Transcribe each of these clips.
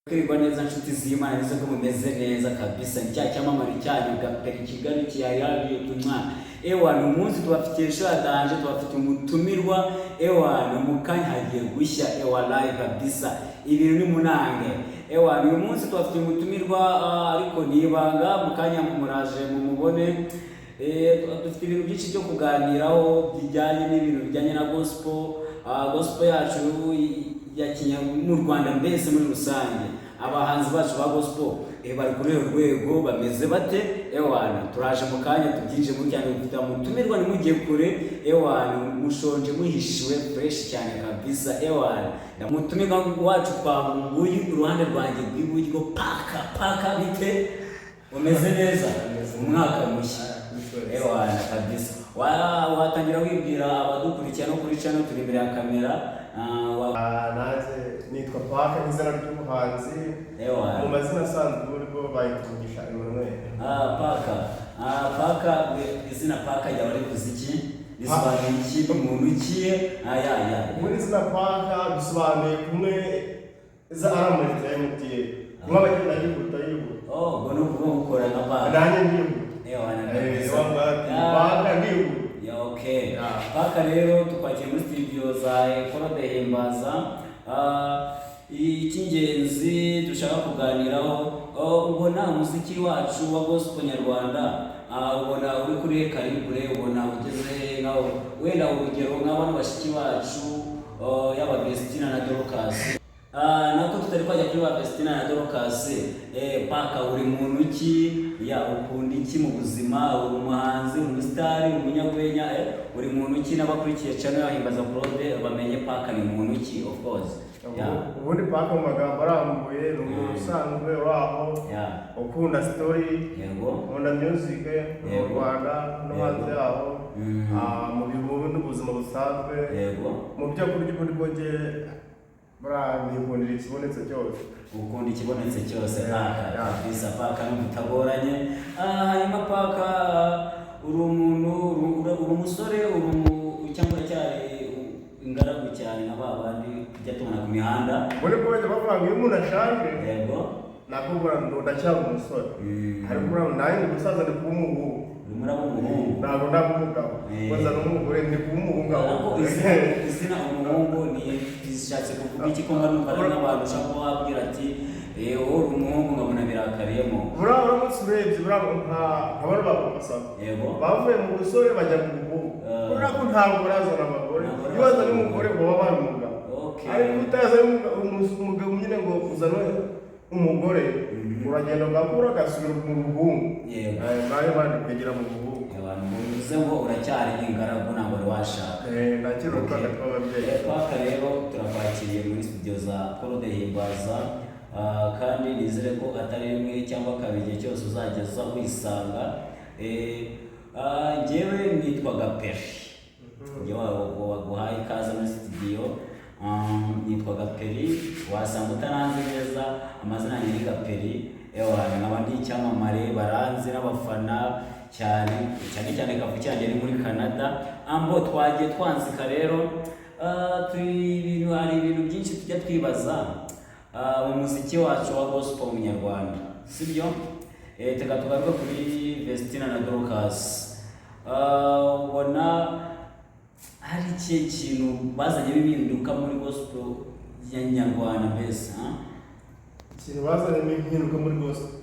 Kwirwa neza nshuti z'Imana nizo ko mumeze neza kabisa nicya cyamamara cyanyu gaperi Kigali kiyayabiye tumwana ewana umunsi tubafitiye shadanje tubafite umutumirwa ewana mukanya hagiye gushya ewa live kabisa ibintu ni munange ewana uyu munsi tubafite umutumirwa ariko nibanga mukanya muraje mumubone dufite ibintu byinshi byo kuganiraho bijyanye n'ibintu bijyanye na gospel yacu ya mu Rwanda mbese muri rusange abahanzi bacu ba gospel bari kuri rwego bameze bate ewana turaje mu kanya tubyinje muri cyane gufite umutumirwa nimujye kure ewana mushonje muhishiwe fresh cyane kabisa ewana umutumirwa wacu twambuye uruhande rwanjye rw'iburyo paka bite umeze neza umwaka mushya ewana kabisa watangira wibwira abadukurikira no kuri channel turi imbere ya kamera naje nitwa Paka n'izina ry'umuhanzi mu mazina asanzwe urwo bayitugisha Emmanuel. Paka izina Paka yawe ari kuziki bisobanuye iki umuntu ki muri izina Paka bisobanuye kumwe za aramurika MTN mwabagenda yihuta ubwo no gukora nka Paka nanjye ndihuta Paka ndihuta okay. Paka rero tukwakiye muri studio za Korode Himbaza icy'ingenzi dushaka kuganiraho ubona umuziki wacu wa gospel nyarwanda ubona uri kuri karibure ubona ugeze ngaho wenda urugero nk'abana bashiki bacu yaba Vestina na Dorcas nako tutari kwajya kuri ba Vestina na Dorcas Paka uri muntu ki ukunda iki mu buzima uri umuhanzi umusitari umunyagwenya uri muntu ki n'abakurikiye channel yahimbaza Claude bamenye Paka ni muntu ki of course ubundi Paka mu magambo arambuye ni umuntu usanzwe waho ukunda story ukunda music mu Rwanda no hanze yaho mu bihugu n'ubuzima busanzwe mu byo kurya muri bwoge nikundira ikibonetse cyose ukunda ikibonetse cyose kabisa Paka n'umutagoranye hanyuma Paka uri umuntu uri umusore cyangwa cyari ingaragu cyane na babandi kujya tubona ku mihanda muri bwoge bavuga ngo iyo umuntu ashaje nakubwira ngo ndacyari umusore ariko urabona nanjye umusaza ndi kuba umuhungu ntabwo ndaba umugabo koza n'umugore ndi kuba umuhungu ahubwo izina umuhungu ni bishatse kuvuga iki ko numva n'abantu ushaka wabwira ati uri umuhungu nkabona birakariyemo uramutse urebye nk'abari bakubasaba bavuye mu busore bajya mu buhungu kubera ko ntabwo barazana abagore iyo bazanye umugore baba bari umugabo ariko utazanye umugabo nyine ngo uzane umugore uragenda ugakura ugasubira mu buhungu nawe bandi kwegera mu buhungu bivuze ngo uracyari ingaragu ntabwo wari washaka ndakira utwana tw'ababyeyi Paka rero turakwakiriye muri studio za Korode Himbaza kandi nizere ko atari rimwe cyangwa kabiri igihe cyose uzageza wisanga njyewe nitwa Gaperi njyewe waguhaye ikaze muri studio nitwa Gaperi wasanga utaranze neza amazina yanjye ni Gaperi nkaba ndi icyamamare baranze n'abafana cyane kavu cyanjye ni muri Canada twagiye twanzika rero hari ibintu byinshi tujya twibaza umuziki wacu wa gospel mu Nyarwanda sibyo teka tugaruka kuri Vestina na Dorcas ubona hari ikihe kintu bazanye bihinduka muri gospel ya Nyarwanda mbese ikintu bazanye bihinduka muri gospel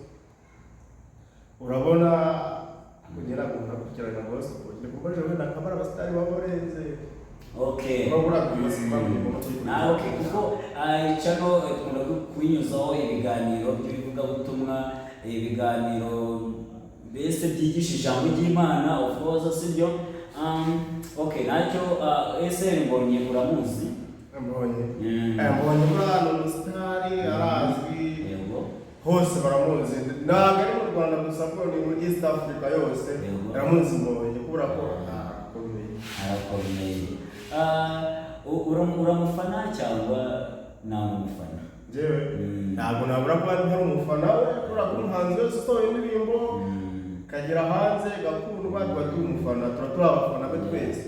urabona kugera gukurikirana gospel kuko jewe nakabara abasitari baborenze kuko chano tukunda kuyinyuzaho ibiganiro by'ivugabutumwa ibiganiro mbese byigisha ijambo ry'Imana of course sibyo nacyo mbonye uramuzi mbonye muri umusitari arazwi hose baramuzi ntabwo ari mu Rwanda gusa ko ni muri East Africa yose baramuzi mbonye kubera ko arakomeye uramufana cyangwa ntabwo umufana njyewe ntabwo nabura kuba ntari umufana we kubera ko umuhanzi wese usohoye indirimbo kagera hanze gakundwa tuba turi umufana tuba turi abafana be twese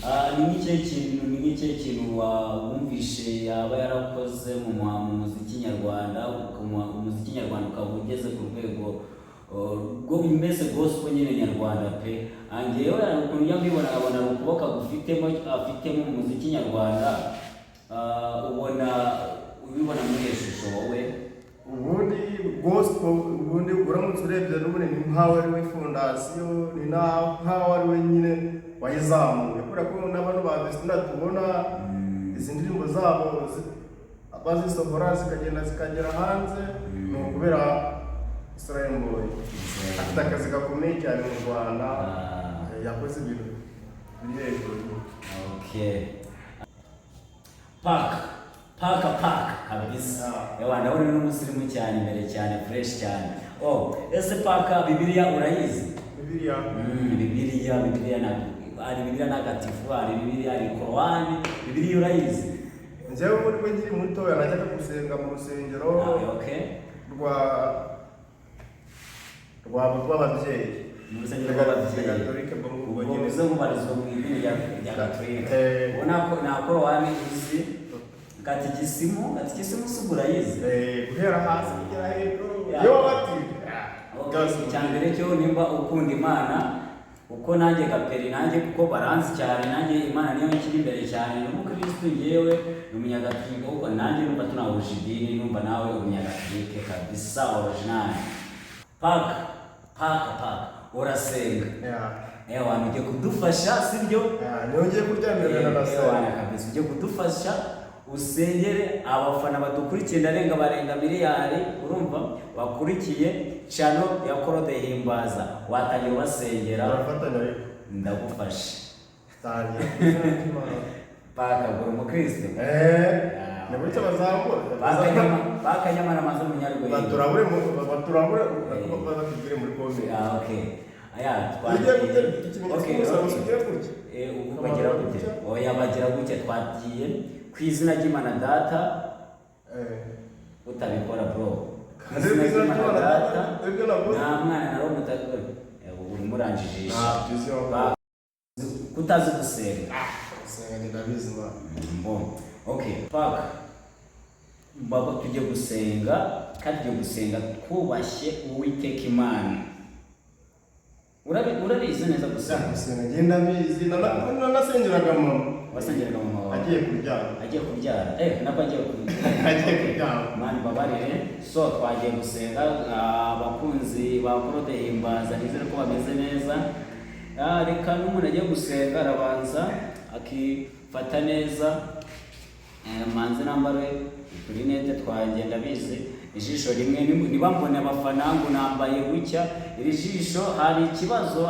ni nk'icyo kintu wumvishe yaba yarakoze mu muziki nyarwanda, umuziki nyarwanda ukaba ugeze ku rwego rwo mbese gospel nyine nyarwanda pe. Angewe ukuntu njya mbibona abona ukuboko afitemo mu muziki nyarwanda, ubibona muri iyo shusho wowe. Ubundi gospel uramutse urebye n'ubundi ni nkaho ari we fondasiyo, ni nkaho ari we nyine wayizamuye, kubera ko n'abantu ba Vestina tubona izi ndirimbo zabo bazisohora zikagera hanze, ni ukubera Israel Mbonyi afite akazi gakomeye cyane mu Rwanda, yakoze ibintu biri hejuru. Paka kabisa. Ndabona n'umusirimu cyane imbere cyane, fresh cyane. Ese Paka Bibiliya urayizi? Bibiliya ntagatifu, hari Bibiliya, hari Korani. Bibiliya urayizi? Njyewe muri nkiri mutoya najyaga gusenga mu rusengero rw'ababyeyi. Mu rusengero rw'ababyeyi ubuze mubarizwa mu idini rya Gatolika. Nta Korani uzi? Katikisimu si urayizi? Guhera hasi kugera hejuru. Yo bati. Cyambere cyo nimba ukunda Imana, uko nanjye Gaperi nanjye kuko baranzi cyane, nanjye Imana niyo nkiri imbere cyane, n'umukristo ngewe n'umunyagatolika, kuko nanjye numva tunahuje idini, numva nawe umunyagatolika kabisa original. Paka urasenga. Ewana ugiye kudufasha sibyo? Ngiye kuryamira na se. Ewana kabisa ugiye kudufasha usengere abafana badukurikiye barenga miliyari, urumva bakurikiye channel ya Claude Himbaza, watangira basengera. Barafatanya ariko ndagufasha tanya Paka buri mukristo nabwo cyabazangura bakanyamana amaze umunyarwego baturabure batubwire muri comment. Bagira gutya twagiye ku izina ry'Imana Data, utabikora bro, ku izina ry'Imana Data nta mwana na Roho Mutagatifu, uri muranjijisha kutazi gusenga. Paka tujye gusenga, kandi tujye gusenga twubashye Uwiteka Imana. Urabizi neza gusenga? Ngenda bizi, nasengeraga mama. Wasengeraga mama wawe? Agiye kuryama. Nako agiye kuryama. Mani babarire. So twagiye gusenga, abakunzi ba Claude Himbaza nizere ko bameze neza. Reka n'umuntu agiye gusenga arabanza akifata neza, manzi nambare turinete twagenda bizi ijisho rimwe, niba mbona abafana ngo nambaye gutya, iri jisho hari ikibazo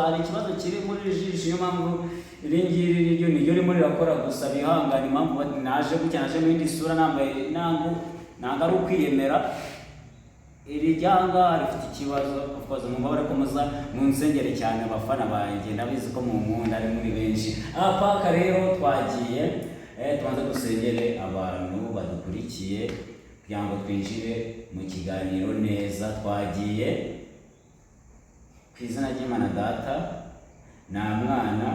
kiri muri iri jisho, niyo mpamvu iri ngiri niryo ririmo rirakora gusa, bihangane impamvu naje gutya, naje mu yindi sura nambaye ntabwo ari ukwiyemera. Iri ryanga rifite ikibazo, of course mubabare ko muza munsengere cyane abafana banjye, ndabizi ko mu nkunda ari muri benshi. Paka rero twagiye tubanza dusengere abantu badukurikiye kugira ngo twinjire mu kiganiro neza. Twagiye ku izina ry'Imana Data na Mwana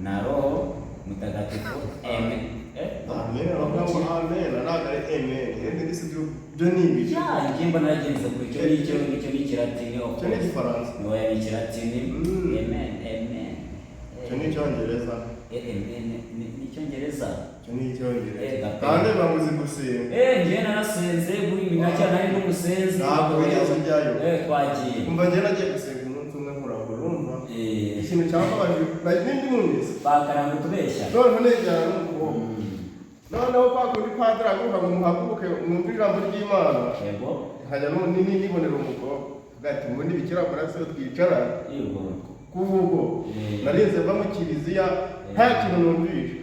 na Roho Mutagatifu. Amen. Amen. Ngimba naragenze kuri icyo ni Kilatini. Cyo ni Igifaransa. Oya ni Kilatini. Amen. Cyo ni Icyongereza. Ni Icyongereza. Cyo ni Icyongereza. Kandi bamuzi gusenga. Njye narasenze buri minota nari n'umusenzi. Ntabwo wigeze ujyayo. Twagiye. Umva njye nagiye gusenga umunsi umwe nkurabura, urumva? Ikintu cyambabaje n'indi mwumvise. Bakaranga utubeshya. Noneho negera n'umukobwa. Noneho pakundi padiri aguha ngo muhaguruke mwumve ijambo ry'Imana. Yego. Nkajya nibonera umukobwa ugati ubundi bikira kurasiyo twicara. Yego. Kuvugo narinze mva mu kiliziya nta kintu numvishe.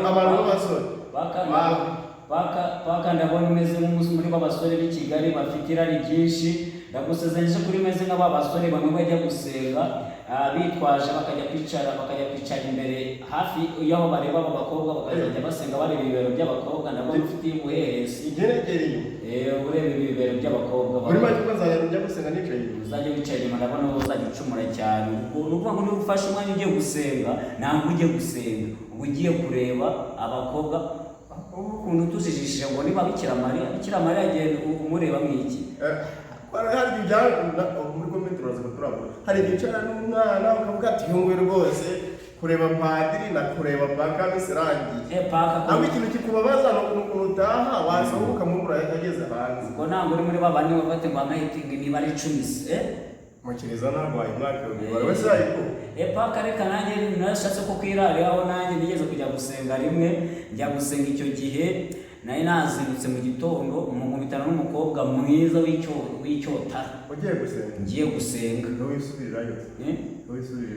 Abantu b'abasore Paka ndabona umeze nk'umunsi muri b'abasore b'i Kigali bafite irari ryinshi. Ndagusezeranyije kuri meze nk'aba basore bamwe bajya gusenga bitwaje bakajya kwicara imbere hafi y'aho bareba abo bakobwa, bakajya basenga bareba ibibero by'abakobwa. Ndabona ufitiye umuhehesi ureba ibibero by'abakobwa. Muri make uzajya ujya gusenga nicaye inyuma, uzajya wicaye inyuma, ndabona uzajya ucumura cyane. Ni ukuvuga ngo niba ufashe umwanya ugiye gusenga ntabwo ugiye gusenga, ugiye kureba abakobwa ukuntu tuzijishije ngo niba Bikira Mariya agenda umureba mwiki muri komenti uraza turabura hari igicara n'umwana ukavuga ati yungwe rwose kureba padiri na kureba paka bisirangiye ntabwo ikintu kikubabaza ni ukuntu utaha wasohoka mubura yageze hanze ngo ntabwo uri muri babandi bafate ngo amahitingi niba ari 10 mukiriza narwaye umwaka w'ibibara wese ariko paka reka nanjye nashatse ko kwirariraho nanjye nigeze kujya gusenga rimwe njya gusenga icyo gihe nari nazindutse mu gitondo nkubitana n'umukobwa mwiza w'icyotara ugiye gusenga ngiye gusenga ntiwisubirirayo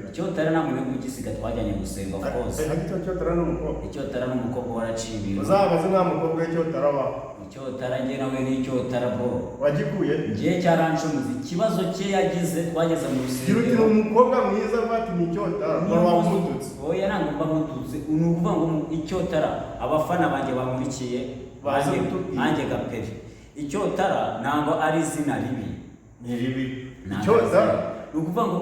icyotara nta muntu ugisiga twajyanye gusenga rwose icyotara n'umukobwa waraciye ibintu uzabaze nta mukobwa w'icyotara wawe icyotara njye nawe n'icyotara bro wagikuye ngiye cyaranshumuze ikibazo cye yagize twageze mu rusengero gira uti umukobwa mwiza bati ni icyotara wamututse oya ntabwo mba mututse ni ukuvuga ngo icyotara abafana banjye bamurikiye nanjye Gaperi icyotara ntabwo ari izina ribi ni ribi icyotara ni ukuvuga ngo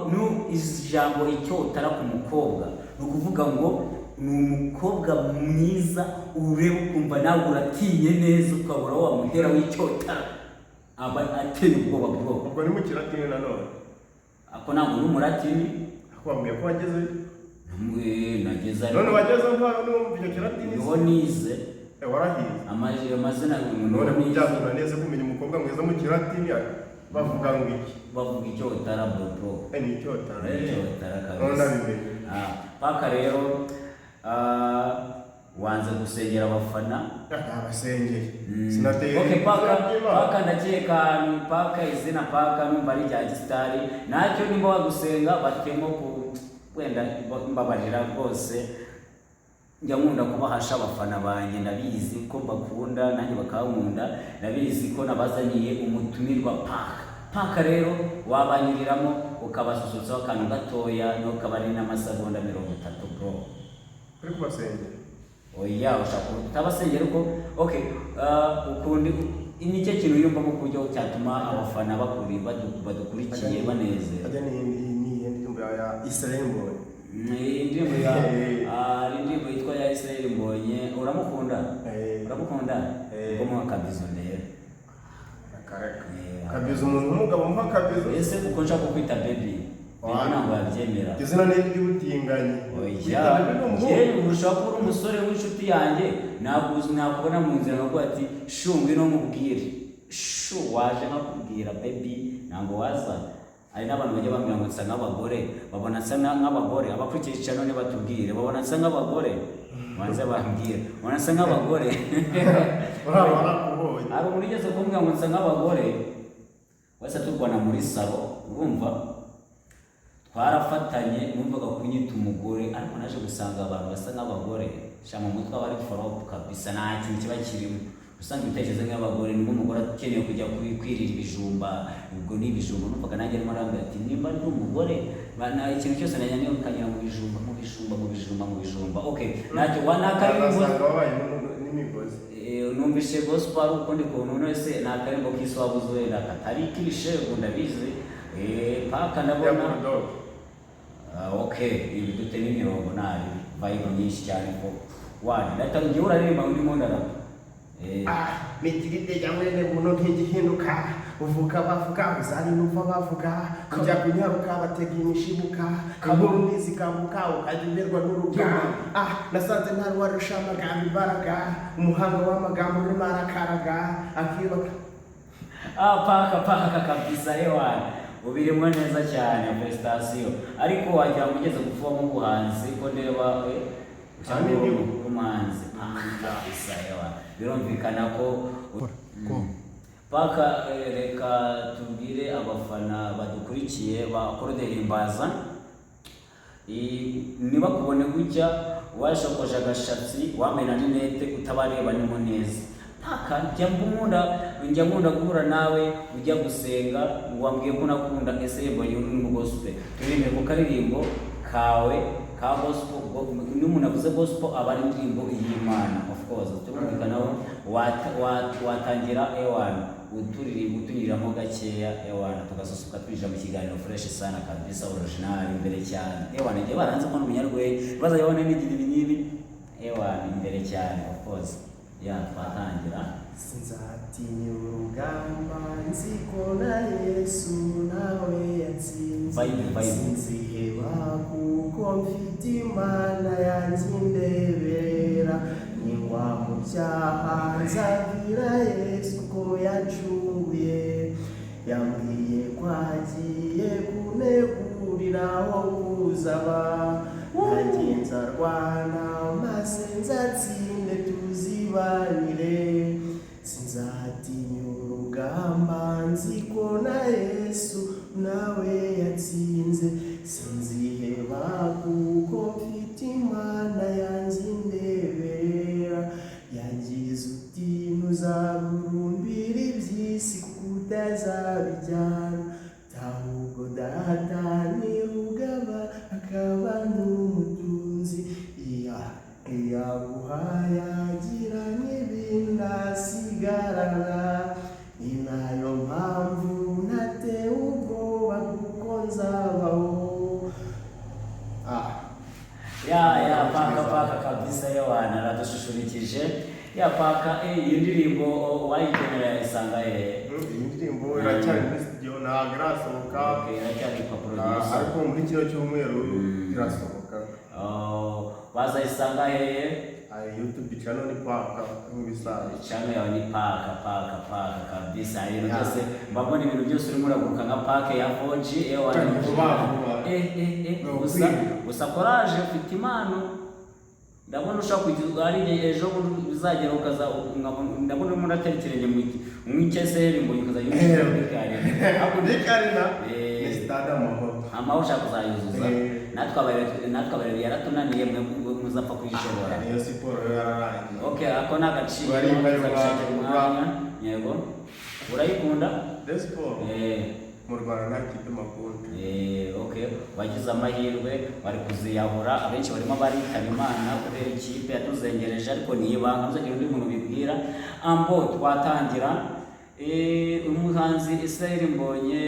ijambo icyotara ku mukobwa ni ukuvuga ngo ni umukobwa mwiza ureba ukumva nawe uratinye neza ukabura wamuhera w'icyotara aba ateye ubwoba bwo ubwo ni mu kiratini nanone ako ntabwo uri umuratini wambwiye ko wagezeyo nageze none wageze nkaho n'umva icyo kiratini niho nize warahize amazina none byakunda neza kumenya umukobwa mwiza mu kiratini bavuga ngo iki bavuga icyotara bro ni icyotara kabisa ndabimenye paka rero wanze gusengera abafana abasengeye okay paka ndakeka paka izina paka numva ari rya gisitari nacyo nimba wagusenga batemo ku wenda mbabarira rwose njya nkunda kubahasha abafana banjye ndabizi ko bakunda nanjye bakankunda ndabizi ko nabazaniye umutumirwa paka rero wabanyuriramo ukabasusurutsaho akantu gatoya n'ukaba ari n'amasegonda 30 bro uri kubasengera oya ushaka utabasengera uko okay ukundi nicyo kintu yumvamo ku buryo cyatuma abafana badukurikiye baneze ajya ni indirimbo ya Israel Mbonye indirimbo yitwa ya Israel Mbonye uramukunda ubwo muha kabizo ndera kabizo umuntu w'umugabo muha kabizo ese uko nshaka kwita baby ntabwo yabyemera izina ni iry'ubutinganyi ushobora kuba uri umusore w'inshuti yanjye nakubona mu nzira nkavuga ati shungwe no mubwire waje nkakubwira baby ntabwo waza hari n'abantu bajya bambwira ngo nsa nk'abagore babona nsa nk'abagore abakurikiye none batubwire babona nsa nk'abagore banze bambwira babona nsa nk'abagore hari umuntu ugeze kumbwira ngo nsa nk'abagore wese turwana muri salo urumva twarafatanye numvaga kunyita umugore ariko naje gusanga abantu basa nk'abagore shama mutwe bari foropu kabisa nta kintu kiba kirimo usanga ibitekerezo nk'abagore nibwo umugore akeneye kujya kwirira ibijumba ubwo ni ibijumba numvaga nanjye arimo arambwira ati nimba ndi umugore ikintu cyose najyanye ukanyura mu bijumba okay ntacyo wanakarimbo numvise gospel ari ukundi kuntu wese nakarimbo k'iswabuze wenda katari kirishe ubwo ndabizi paka ndabona okay ibi dute n'imirongo nari vibe nyinshi cyane ko wani ndatangiye uraririmba ndimo ndarapa mitiride ya mwene muno ntigihinduka uvuka bavuga uzari nuva bavuga kujya kunyaruka batega imishibuka inkuru ntizikambuka ukajya uberwa n'uruga nasanze ntari warusha amagambo imbaraga umuhanga w'amagambo urimo arakaraga akibuka paka kabisa ewana ubirimo neza cyane prestation ariko wagira ngo ugeze gupfamo ubuhanzi ko ndeba umuhanzi kabisa ewana birumvikana ko paka reka tubwire abafana badukurikiye bakora Himbaza niba kubone gutya washokoje agashatsi wamena n'inete utabareba nimo neza paka njya nkunda guhura nawe ujya gusenga wambwiye ko nakunda ese Mbonye uri mu gospel turirimbe ku karirimbo kawe ka gospel n'umuntu avuze gospel aba ari indirimbo y'Imana of course turumvikanaho watangira ewana utunyuriramo gakeya ewana tugasusuka twinjira mu kiganiro fresh sana kabisa original imbere cyane ewana njye baranze ko n'umunyarwenya bazayabona n'igihe n'ibi ewa imbere cyane of course twatangira. Sinzatinya urugamba nziko na Yesu nawe yatsinze, sinziheba kuko mfite Imana yanjye indebera, ningwa mu byaha nzabwira Yesu ko yacunguye, yambwiye ko agiye kunegurira aho kuzaba, nanjye nzarwana maze nzatsinde tuzibanire, sinzatinya urugamba nziko na Yesu nawe yatsinze, sinziheba kuko mfite Imana yanjye indebera, yagize uti ntuzarurumbira iby'isi kuko utazabijyana, ahubwo data ni rugaba akaba n'umutunzi, iyaguhaye agira n'ibindi asigarana, ni nayo mpamvu natewe ubwoba kuko nzabaho. Paka kabisa Yohana aradushushurikije. Paka iyi ndirimbo wayigenera isanga iyi ndirimbo iracyari muri studio ntabwo irasohoka, iracyari kwa producer, ariko muri kino cyumweru irasohoka. Bazayisanga hehe? YouTube channel ni Paka nk'ibisanzwe. Channel yawe ni Paka kabisa. Ibintu byose mbabona ibintu byose urimo uraguruka nka Paka ya 4G gusa courage ufite impano. Ndabona ushaka kugira ari ejo bizagera ukaza ndabona urimo uratekereza mu ikeseri ngo ukaza yukarina ni stade amahoro ushaka kuzayuzuza. natwe yaratunaniye muzapfa kuyishobora. Niyo siporo yararangiye. Ako ni agaciro umwanya. Yego urayikunda siporo mu Rwanda nta kipe makunda. Wagize amahirwe bari kuziyahura, abenshi barimo baritaba Imana kubera ikipe yatuzengereje, ariko ni ibanga muzagira undi muntu bibwira. Twatangira umuhanzi Israel Mbonye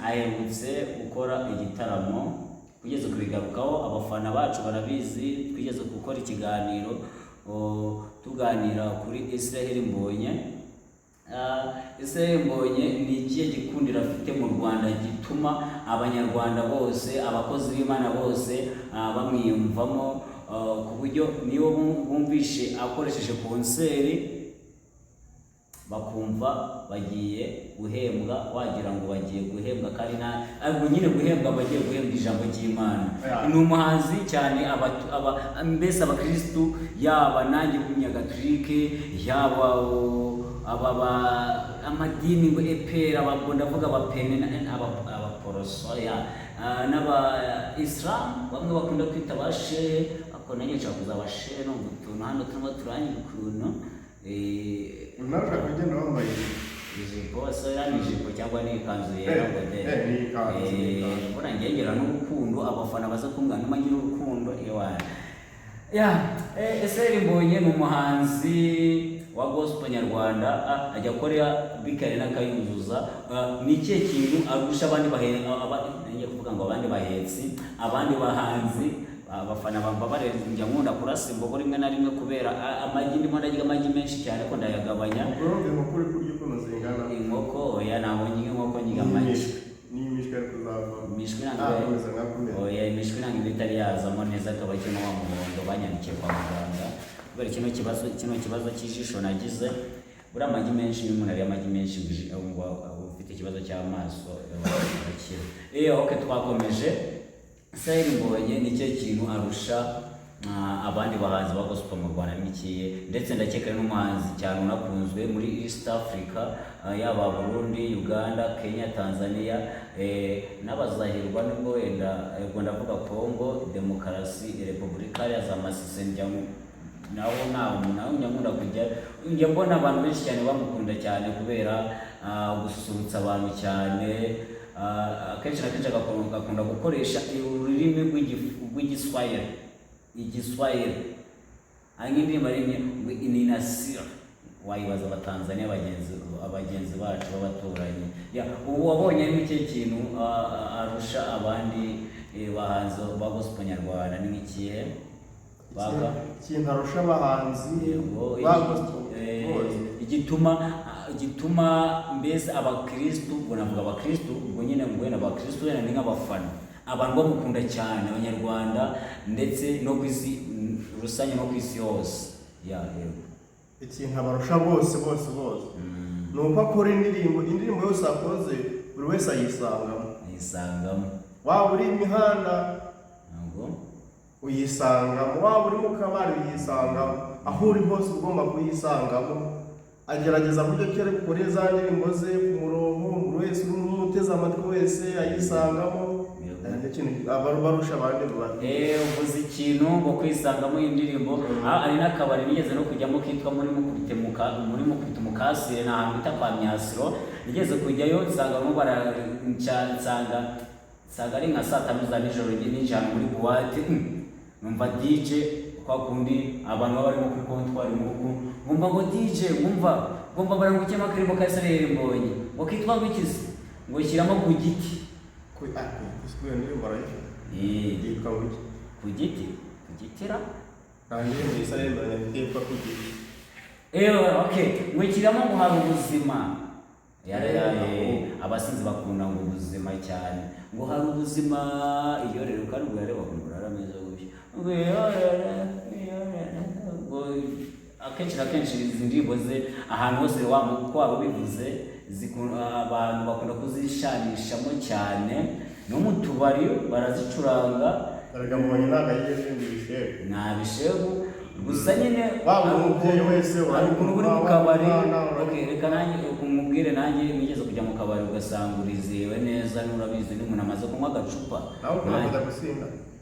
aherutse gukora igitaramo, kugeza kubigarukaho abafana bacu barabizi, twigeze gukora ikiganiro tuganira kuri Israel Mbonye. Israel Mbonye ni ikihe gikundiro afite mu Rwanda gituma abanyarwanda bose, abakozi b'Imana bose bamwiyumvamo, ku buryo niyo bumvishe akoresheje konseri bakumva bagiye guhembwa, wagira ngo bagiye guhembwa kandi ariko nyine guhembwa bagiye guhembwa ijambo ry'Imana. Ni umuhanzi cyane mbese abakristu, yaba nanjye b'Umunyagatolike, yaba amadini ngo EPR, ndavuga abapene, abaporoso, n'aba Islam bamwe bakunda kwita bashehe, ako nanjye nshaka kuzaba shehe no gutuntu hano turimo turangira ukuntu unaka kugenda wambaye ijipo, ijipo cyangwa ni ikanzu yera mbona ngengera n'urukundo, abafana baza kumwana n'amagira urukundo. Israel Mbonye ni umuhanzi wa gospel nyarwanda, ajya akorera bikare n'akayuzuza. Ni ikihe kintu arusha abandi bahetsi, abandi bahanzi abafana bambabare njya nkunda kurasa imbogo rimwe na rimwe kubera amagi, ndimo ndarya amagi menshi cyane ko ndayagabanya. Inkoko nabonye inkoko nyiga amagi imishwi ntabwo itari yazamo neza, akaba kino wa muhondo banyandikiye kwa muganga kubera kino kibazo cy'ijisho nagize. Buriya amagi menshi, iyo umuntu ariye amagi menshi ufite ikibazo cy'amaso arakira. Twakomeje. Israel Mbonye ni cyo kintu arusha abandi bahanzi ba gospel mu Rwanda n'ikiye, ndetse ndakeka n'umuhanzi cyane unakunzwe muri East Africa, yaba Burundi, Uganda, Kenya, Tanzania, n'abazahirwa nibwo wenda ndavuga Congo Demokarasi, Repubulika ya za Masisi naho nyamunda kujya njya mbona abantu benshi cyane bamukunda cyane kubera gususurutsa abantu cyane. Akenshi na kenshi agakunda gukoresha ururimi rw'igiswahili, nk'indirimbo rimwe ininasira, wayibaza abatanzania abagenzi bacu b'abaturanyi. Ubu wabonye ari icyo kintu arusha abandi bahanzi ba gospel nyarwanda ni ikihe? Baka ikintu arusha abahanzi igituma mbese abakristu, ubwo navuga abakristu, ubwo nyine mbwene abakristu wenda ni nk'abafana, abantu bamukunda cyane, abanyarwanda ndetse no ku isi rusange, no ku isi yose. Ikintu abarusha bose ni uko akora indirimbo yose akoze buri wese ayisangamo, waba uri imihanda uyisangamo, waba uri mu kabari uyisangamo, aho uri hose ugomba kuyisangamo. Agerageza buryo kere gukora za ndirimbo ze ku murongo, buri wese umuteze amatwi wese ayisangamo. Barusha abandi uvuze ikintu ngo kwisangamo indirimbo. Ari n'akabari nigeze no kujyamo kitwa muri mukubita umukasire, n'ahantu bita kwa Myasiro. Nigeze kujyayo nsangamo nsanga ari nka saa 5 za nijoro n'ijana muri buwate. Numva DJ kwa kundi abantu barimo kuri kontwari muku, ngumva ngo DJ ngumva barangukiyemo akaririmbo ka Israel Mbonyi ngo kitwa ngo ikizi ngo shyiramo ku giti ku ndirimbo yitwa ku gitira kandi muri Israel Mbonyi ku giti. Okay, ngo shyiramo ngo hari ubuzima. Abasinzi bakunda ngo ubuzima cyane, ngo hari ubuzima. Iyo rero kandi ubwo yareba ngo arameze gutyo, akenshi na kenshi izi ndirimbo ze ahantu hose uko waba ubivuze abantu bakunda kuzishanishamo cyane, no mu tubari barazicuranga. Mubonye ntabwo yigeze nta bishegu gusa nyine umubyeyi wese hari ukuntu uri mu kabari. Reka nanjye umubwire, nanjye nigeze kujya mu kabari ugasanga urizihiwe neza, n'urabizi n'umuntu amaze kunywa agacupa.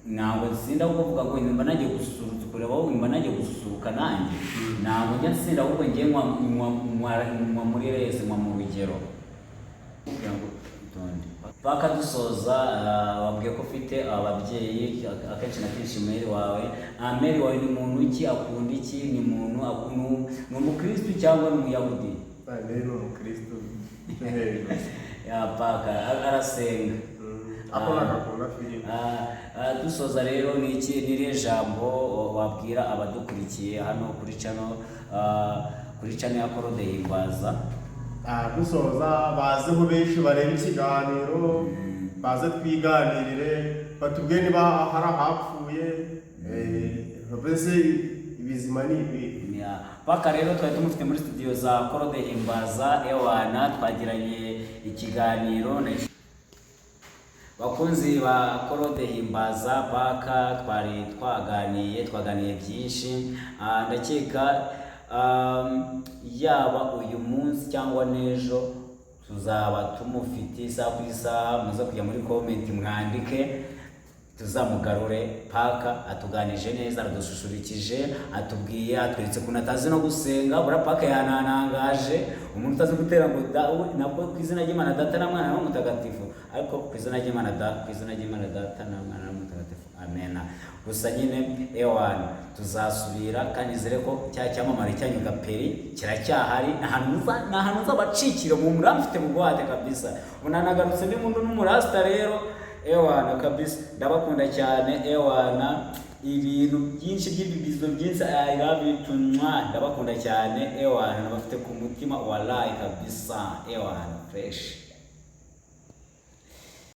Ntabwo nsinda ahubwo uvuga ngo nimba nagiye gususurutsa, kureba aho nimba nagiye gususuruka nanjye ntabwo njya nsinda, ahubwo ngiye nywa muri rese, nywa mu rugero. Bakadusoza wabwiye ko ufite ababyeyi, akenshi na kenshi Mary wawe ni muntu ki, akunda iki, ni muntu ni umukristu cyangwa ni umuyahudi? Ni umukristu. Paka arasenga. Dusoza rero ni irihe jambo wabwira abadukurikiye hano kuri channel ya Korode Himbaza? Dusoza bazeho benshi bareba ikiganiro, baze twiganirire, batubwiye niba hari ahapfuye, mbese ibizima ni ibi. Paka rero twari tumufite muri studio za Korode Himbaza, twagiranye ikiganiro. Bakunzi ba Korode Himbaza, Paka twari twaganiye byinshi. Ndakeka yaba uyu munsi cyangwa n'ejo tuzaba tumufite isaha ku isaha, muze kujya muri comment mwandike tuzamugarure. Paka atuganije neza, aradususurikije, atubwiye, atweretse ukuntu atazi no gusenga. Bura Paka yananangaje, umuntu utazi gutera ngo nabwo ku izina ry'Imana Data na Mwana na Mutagatifu, ariko ku izina ry'Imana Data na Mwana na Mutagatifu, amen. Gusa nyine tuzasubira, kandi nizere ko cya cyamamare cyanyu Gaperi kiracyahari. Ahantu uzabacikira mu muramfite mu bwate kabisa. Unanagarutse ndi muntu n'umurasta rero kabisa, ndabakunda cyane. Ibintu byinshi by'ibibizo byinshi ayabitunywa, ndabakunda cyane. Nabafite ku mutima wallahi kabisa. Fresh.